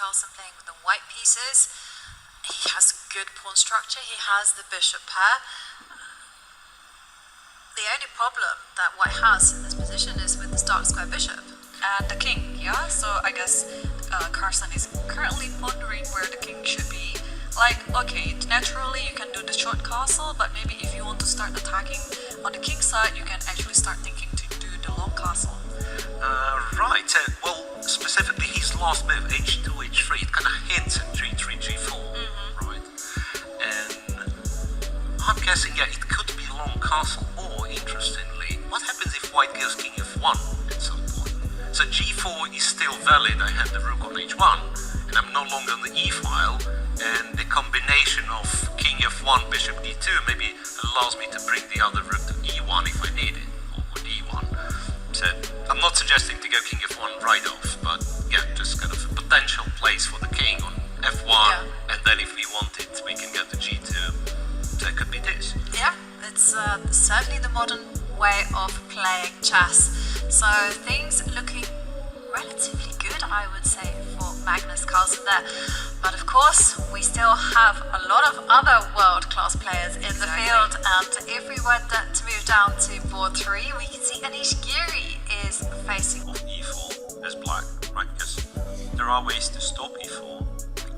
Carlsen playing with the white pieces. He has good pawn structure. He has the bishop pair. The only problem that white has in this position is with this dark square bishop. And the king, yeah? So I guess Carlsen is currently pondering where the king should be. Like, okay, naturally you can do the short castle, but maybe if you want to start attacking on the king side, you can actually start thinking to do the long castle. Right, well, specifically his last move, h2, h3, it kind of hints at g3, g4, right? And I'm guessing, yeah, it could be a long castle, or, interestingly, what happens if white goes king f1 at some point? So g4 is still valid, I have the rook on h1, and I'm no longer on the e file, and the combination of king f1, bishop d2 maybe allows me to bring the other rook to e1 if I need it, or d1. So I'm not suggesting to go king f1 right off, but yeah, just kind of a potential place for the king on f1, and then if we want it, we can go to g2. So it could be this. Yeah, it's certainly the modern way of playing chess. So things looking relatively good, I would say, for Magnus Carlsen there. But of course, we still have a lot of other world-class players in the field, and if we were to move down to board 3, we can see Anish Giri is facing off e4 as black, right? Because there are ways to stop e4.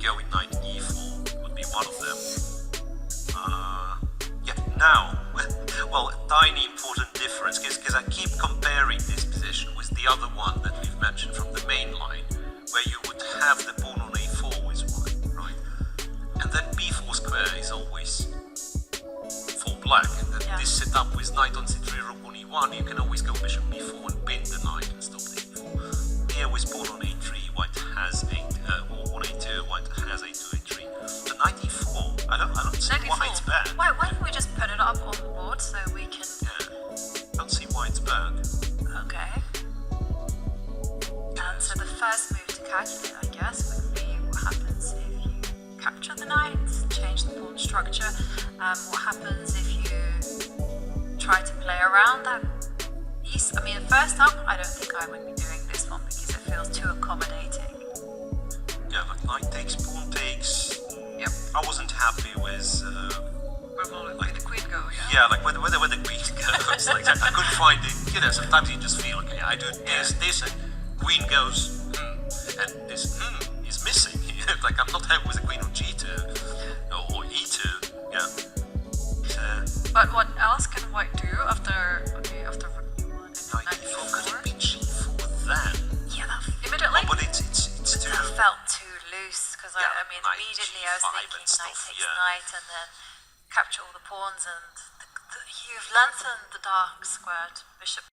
Going knight e4 would be one of them. Yeah, now, well, a tiny important difference, because I keep comparing this position with the other one that we've mentioned from the main line, where you would have the pawn on a4 with white, right? And then b4 square is always for black, and then this setup with knight on c3, rook on e1, you can always go bishop b4 and pin the knight and stop the e4. Here with pawn on a3, white has or on a2, white has a2, a3. The knight e4, I don't see why it's bad. Why don't we just put it up on the board so we can... Yeah, don't see why it's bad. Okay. And so the first move to calculate, I guess, would be what happens if you capture the knight, change the pawn structure. What happens if you try to play around that piece? I mean, first up, I don't think I would be doing this one because it feels too accommodating. Yeah, like knight takes, pawn takes. Yep. I wasn't happy with... Where the queen go, yeah, like where the queen goes. Like I couldn't find it. You know, sometimes you just feel, okay, I do this, and queen goes, and this is missing. Like I'm not happy with the queen on g2 or e2. Yeah. But what else can white do after rook e1 and knight e4? e4? Could it be g4 then? Yeah, immediately. Oh, but it's too. That felt too loose because I mean, knight immediately I was g5 thinking and stuff, knight takes knight and then capture all the pawns, and you've lengthened the dark squared bishop.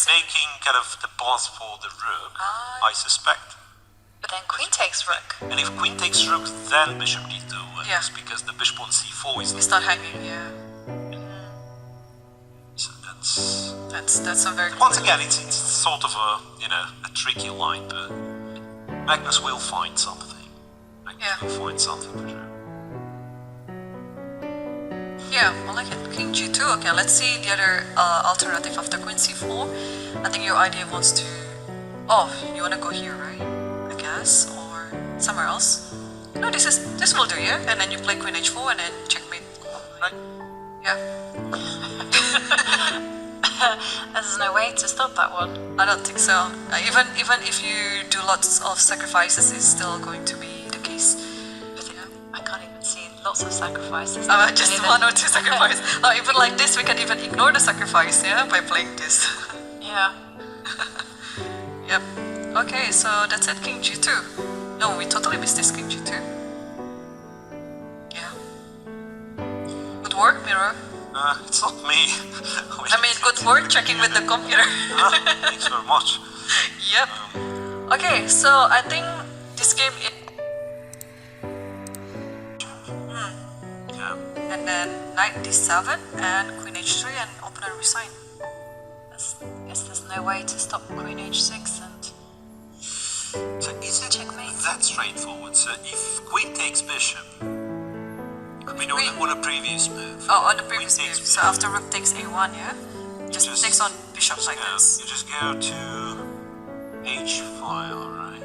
taking kind of the pass for the rook, I suspect. But then queen takes rook. And if queen takes rook, then bishop d2 wins, Yeah. because the bishop on c4 is It's not hanging, yeah. So that's That's a very once again, it's sort of a a tricky line, but Magnus will find something. Magnus will find something for sure. Yeah, I like it. King g2. Okay, let's see the other alternative after queen c4. I think your idea wants to. Oh, you wanna go here, right? I guess, or somewhere else. No, this will do, yeah. And then you play queen h4 and then checkmate. Right? Yeah. There's no way to stop that one. I don't think so. Even if you do lots of sacrifices, it's still going to be the case. But yeah. I can't even see lots of sacrifices. Just one or two sacrifices. Even like this, we can even ignore the sacrifice, yeah, by playing this. Yeah. Yep. Okay, so that's it. King g2. No, we totally missed this. King g2. Yeah. Good work, Mirror. It's not me. I mean, good work checking with the computer. Thanks very much. Yep. Okay, so I think this game is. Yeah. And then knight d7 and queen h3 and opener resign. Guess there's no way to stop queen h6 and So is it checkmate. that straightforward? So if queen takes bishop, I mean on a previous move. Oh, on the previous Queen move. takes So after rook takes a1, yeah? Just takes on bishop like this. You just go to h5, right?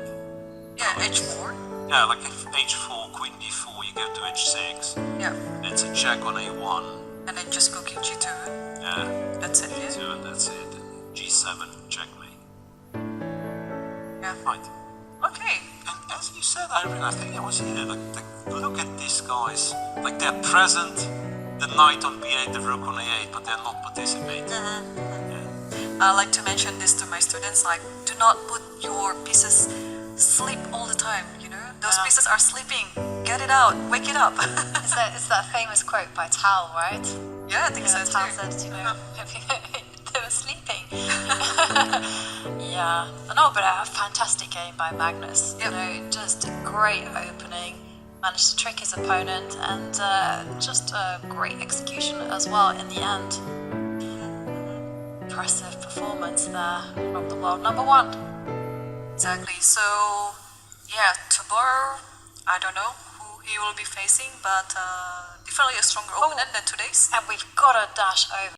Yeah, h4. Yeah, like if h4, queen d4, you go to h6. Yeah. It's a check on a1. And then just go king g2. Yeah. That's it, yeah? g2 and that's it. g7, checkmate. Yeah. Right. Okay. And as you said, Irene, I think I was here. Like, look at these guys. Like they're present, the knight on b8, the rook on a8, but they're not participating. I like to mention this to my students, like, do not put your pieces sleep all the time, Those pieces are sleeping. Get it out. Wake it up. It's that famous quote by Tal, right? Yeah, I think so Tal too. said, they were sleeping. Yeah. No, but a fantastic game by Magnus. Yep. Just a great opening. Managed to trick his opponent and just a great execution as well in the end. Impressive performance there from the world number one. Exactly. So, yeah, tomorrow, I don't know who he will be facing, but definitely a stronger opponent than today's. And we've got to dash over